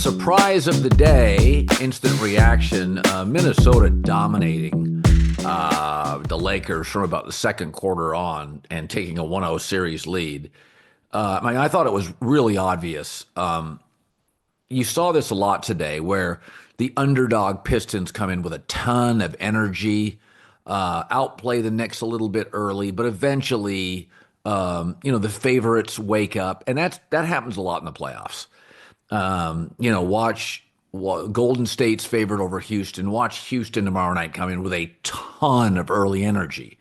Surprise of the day, instant reaction. Minnesota dominating the Lakers from about the second quarter on and taking a 1-0 series lead. I thought it was really obvious. You saw this a lot today where the underdog Pistons come in with a ton of energy, outplay the Knicks a little bit early, but eventually, the favorites wake up, and that happens a lot in the playoffs. Watch Golden State's favored over Houston. Watch Houston tomorrow night come in with a ton of early energy.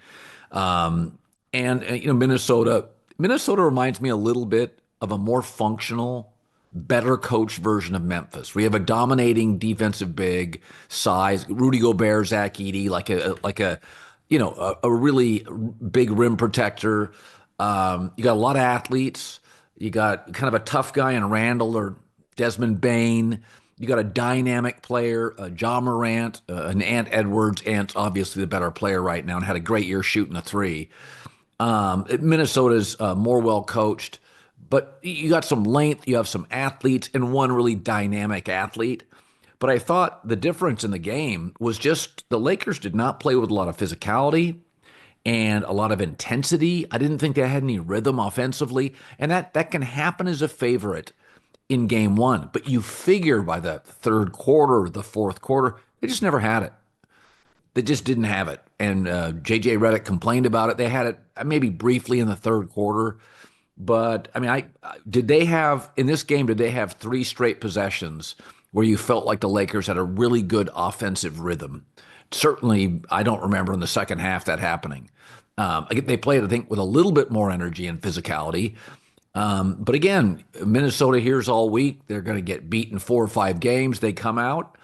Minnesota reminds me a little bit of a more functional, better coached version of Memphis. We have a dominating defensive big size, Rudy Gobert, Zach Edey, like a really big rim protector. You got a lot of athletes. You got kind of a tough guy in Randall or Desmond Bain. You got a dynamic player, Ja Morant, and Ant Edwards. Ant's obviously the better player right now and had a great year shooting a three. Minnesota's more well coached, but you got some length, you have some athletes, and one really dynamic athlete. But I thought the difference in the game was just the Lakers did not play with a lot of physicality and a lot of intensity. I didn't think they had any rhythm offensively, and that can happen as a favorite in game one. But you figure by the third quarter or the fourth quarter, they just never had it. They just didn't have it. And J.J. Redick complained about it. They had it maybe briefly in the third quarter. But, did they have three straight possessions where you felt like the Lakers had a really good offensive rhythm? Certainly, I don't remember in the second half that happening. They played, I think, with a little bit more energy and physicality. But again, Minnesota here's all week. They're going to get beaten 4 or 5 games. They come out,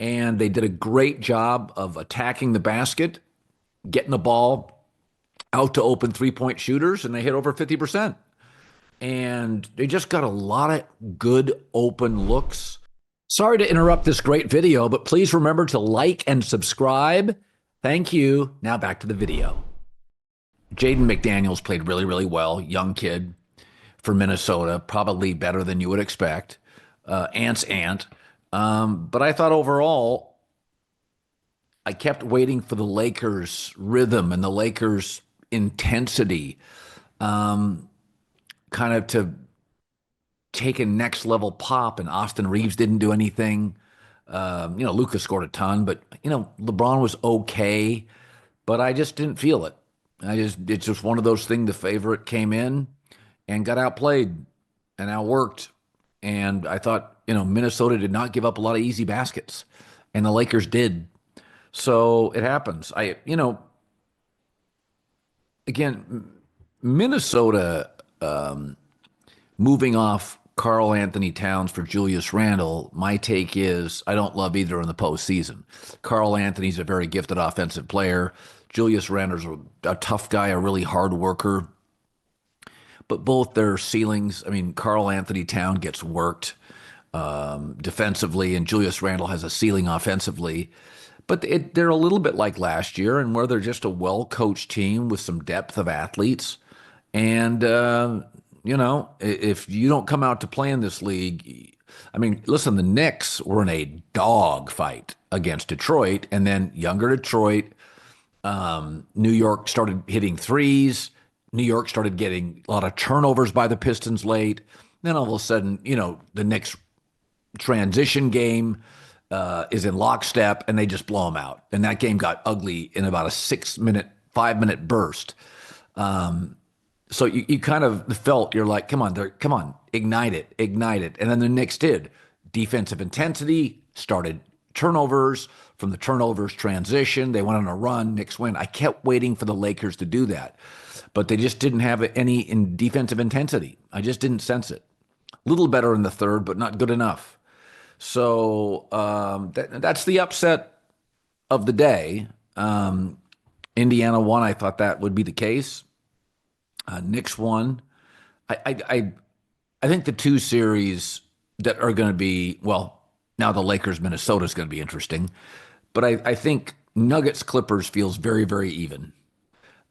and they did a great job of attacking the basket, getting the ball out to open three-point shooters, and they hit over 50%. And they just got a lot of good open looks. Sorry to interrupt this great video, but please remember to like and subscribe. Thank you. Now back to the video. Jaden McDaniels played really, really well. Young kid for Minnesota, probably better than you would expect. Ant's Ant. But I thought overall, I kept waiting for the Lakers' rhythm and the Lakers' intensity kind of to take a next level pop, and Austin Reeves didn't do anything. Luka scored a ton, but LeBron was okay, but I just didn't feel it. It's just one of those things. The favorite came in and got outplayed and outworked, and I thought Minnesota did not give up a lot of easy baskets, and the Lakers did. So it happens. Again, Minnesota moving off Karl Anthony Towns for Julius Randle, my take is I don't love either in the postseason. Karl Anthony's a very gifted offensive player. Julius Randle's a tough guy, a really hard worker. But both their ceilings, Karl Anthony Towns gets worked defensively, and Julius Randle has a ceiling offensively. But they're a little bit like last year, and where they're just a well-coached team with some depth of athletes. And if you don't come out to play in this league, listen, the Knicks were in a dog fight against Detroit, and then younger Detroit, New York started hitting threes. New York started getting a lot of turnovers by the Pistons late. Then all of a sudden, the Knicks transition game is in lockstep, and they just blow them out. And that game got ugly in about a 5-minute burst. So you kind of felt, you're like, come on, ignite it. And then the Knicks did. Defensive intensity, started turnovers. From the turnovers, transition. They went on a run. Knicks win. I kept waiting for the Lakers to do that, but they just didn't have any in defensive intensity. I just didn't sense it. A little better in the third, but not good enough. So that's the upset of the day. Indiana won. I thought that would be the case. Knicks won. I think the two series that are going to be, well, now the Lakers-Minnesota is going to be interesting. But I think Nuggets-Clippers feels very, very even.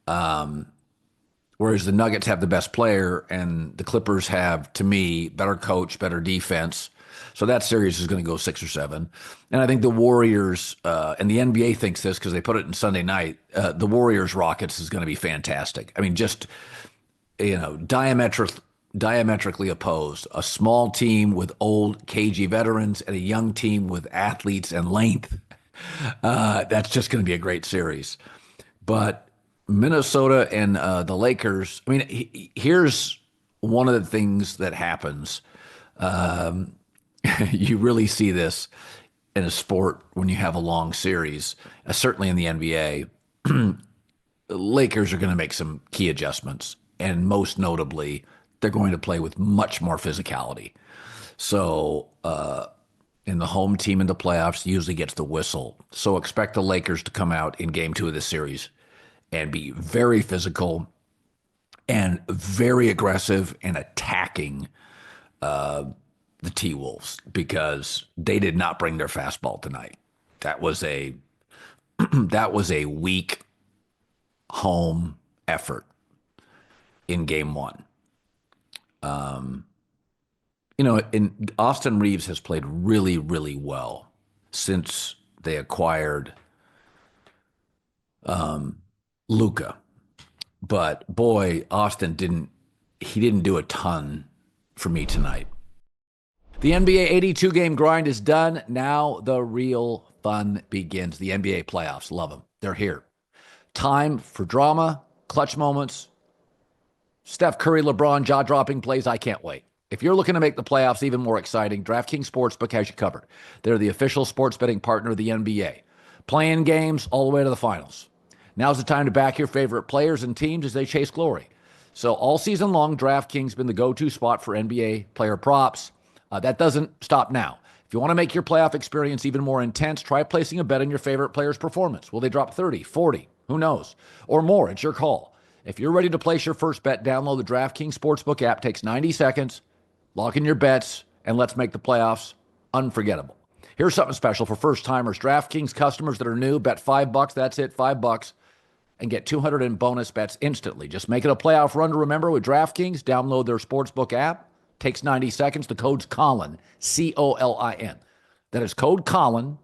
Whereas the Nuggets have the best player and the Clippers have, to me, better coach, better defense. So that series is going to go 6 or 7. And I think the Warriors, and the NBA thinks this because they put it in Sunday night, the Warriors Rockets is going to be fantastic. I mean, just, diametrically opposed. A small team with old, cagey veterans and a young team with athletes and length. That's just going to be a great series. But Minnesota and the Lakers, I mean, here's one of the things that happens. Um, you really see this in a sport when you have a long series, certainly in the NBA. The Lakers are going to make some key adjustments, and most notably, they're going to play with much more physicality. So, in the home team in the playoffs usually gets the whistle. So expect the Lakers to come out in game 2 of the series and be very physical and very aggressive and attacking the T-Wolves because they did not bring their fastball tonight. That was a that was a weak home effort in game 1. And Austin Reeves has played really, really well since they acquired Luka. But boy, Austin didn't do a ton for me tonight. The NBA 82 game grind is done. Now the real fun begins. The NBA playoffs. Love them. They're here. Time for drama, clutch moments, Steph Curry, LeBron, jaw-dropping plays. I can't wait. If you're looking to make the playoffs even more exciting, DraftKings Sportsbook has you covered. They're the official sports betting partner of the NBA. Playing games all the way to the finals. Now's the time to back your favorite players and teams as they chase glory. So all season long, DraftKings has been the go-to spot for NBA player props. That doesn't stop now. If you want to make your playoff experience even more intense, try placing a bet on your favorite player's performance. Will they drop 30, 40, who knows, or more? It's your call. If you're ready to place your first bet, download the DraftKings Sportsbook app. Takes 90 seconds. Lock in your bets, and let's make the playoffs unforgettable. Here's something special for first-timers. DraftKings customers that are new, bet $5. That's it, $5, and get 200 in bonus bets instantly. Just make it a playoff run to remember with DraftKings. Download their Sportsbook app. Takes 90 seconds. The code's Colin, C-O-L-I-N. That is code Colin.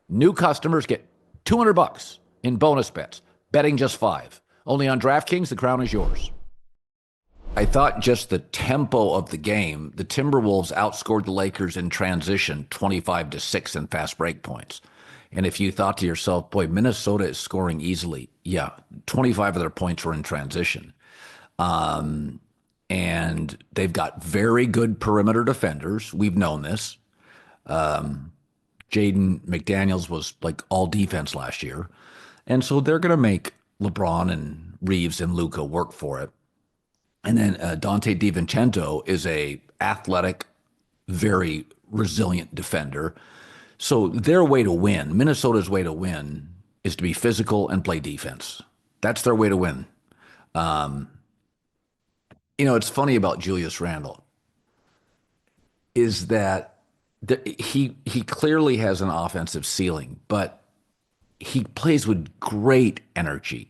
New customers get $200 in bonus bets. Betting just $5. Only on DraftKings, the crown is yours. I thought just the tempo of the game, the Timberwolves outscored the Lakers in transition 25-6 in fast break points. And if you thought to yourself, boy, Minnesota is scoring easily. Yeah, 25 of their points were in transition. And they've got very good perimeter defenders. We've known this. Jaden McDaniels was like all defense last year. And so they're going to make LeBron and Reeves and Luka work for it. And then Dante DiVincenzo is a athletic, very resilient defender. So their way to win, Minnesota's way to win, is to be physical and play defense. That's their way to win. It's funny about Julius Randle is that he clearly has an offensive ceiling, but he plays with great energy.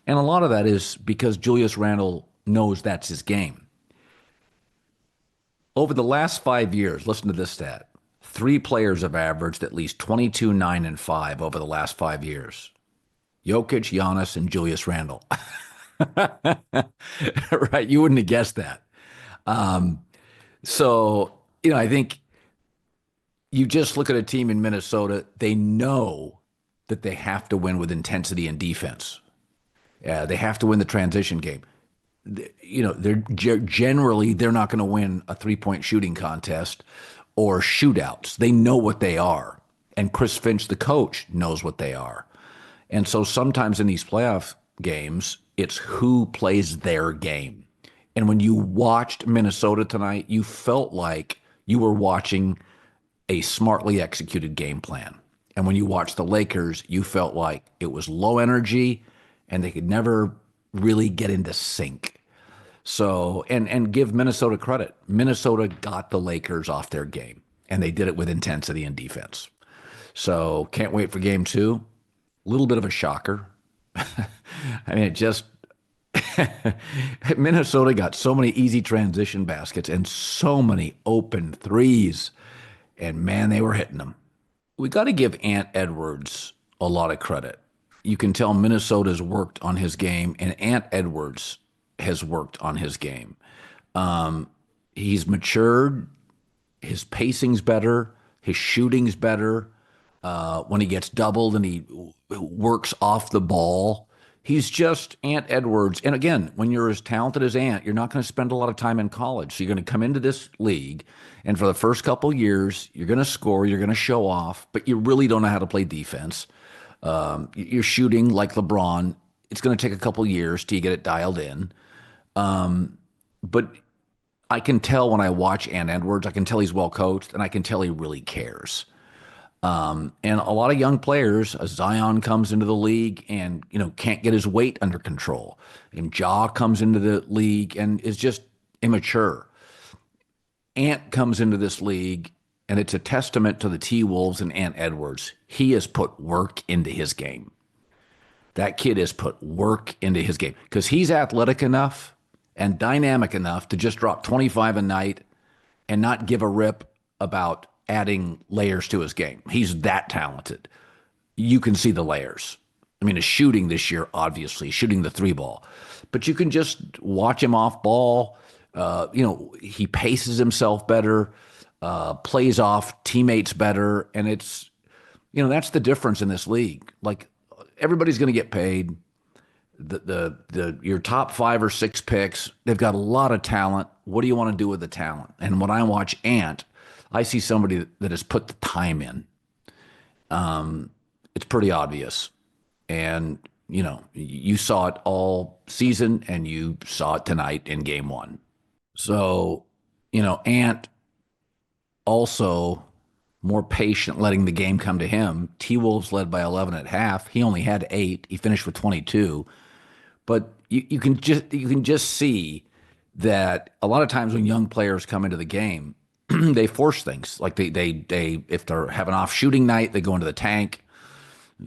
And a lot of that is because Julius Randle knows that's his game. Over the last 5 years, listen to this stat. 3 players have averaged at least 22, 9, and 5 over the last 5 years. Jokic, Giannis, and Julius Randle. Right? You wouldn't have guessed that. I think you just look at a team in Minnesota, they know that they have to win with intensity and defense. They have to win the transition game. They're not going to win a 3-point shooting contest or shootouts. They know what they are. And Chris Finch, the coach, knows what they are. And so sometimes in these playoff games, it's who plays their game. And when you watched Minnesota tonight, you felt like you were watching a smartly executed game plan. And when you watched the Lakers, you felt like it was low energy and they could never really get into sync. So, and give Minnesota credit. Minnesota got the Lakers off their game, and they did it with intensity and defense. So, can't wait for game 2. A little bit of a shocker. I mean, Minnesota got so many easy transition baskets and so many open threes. and man, they were hitting them. We got to give Ant Edwards a lot of credit. You can tell Minnesota's worked on his game, and Ant Edwards has worked on his game. Um, he's matured. His pacing's better. His shooting's better. When he gets doubled and he works off the ball, he's just Ant Edwards. And again, when you're as talented as Ant, you're not going to spend a lot of time in college. So you're going to come into this league, and for the first couple of years, you're going to score, you're going to show off, but you really don't know how to play defense. You're shooting like LeBron. It's going to take a couple of years till you get it dialed in. But I can tell when I watch Ant Edwards, I can tell he's well coached, and I can tell he really cares. And a lot of young players, Zion comes into the league and can't get his weight under control, and Ja comes into the league and is just immature. Ant comes into this league, and it's a testament to the T Wolves and Ant Edwards. He has put work into his game. That kid has put work into his game because he's athletic enough and dynamic enough to just drop 25 a night and not give a rip about adding layers to his game. He's that talented. You can see the layers. I mean, his shooting this year, obviously, shooting the three ball, but you can just watch him off ball. He paces himself better, plays off teammates better, and that's the difference in this league. Like everybody's going to get paid. Your top 5 or 6 picks, they've got a lot of talent. What do you want to do with the talent? And when I watch Ant, I see somebody that has put the time in. It's pretty obvious. And, you saw it all season and you saw it tonight in game one. So, Ant also more patient, letting the game come to him. T-Wolves led by 11 at half. He only had 8. He finished with 22. But you can just see that a lot of times when young players come into the game, they force things. Like they if they're having off shooting night, they go into the tank.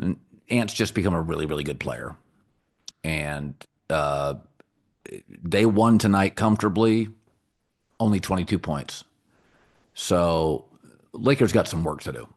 And Ant's just become a really, really good player. And they won tonight comfortably, only 22 points. So Lakers got some work to do.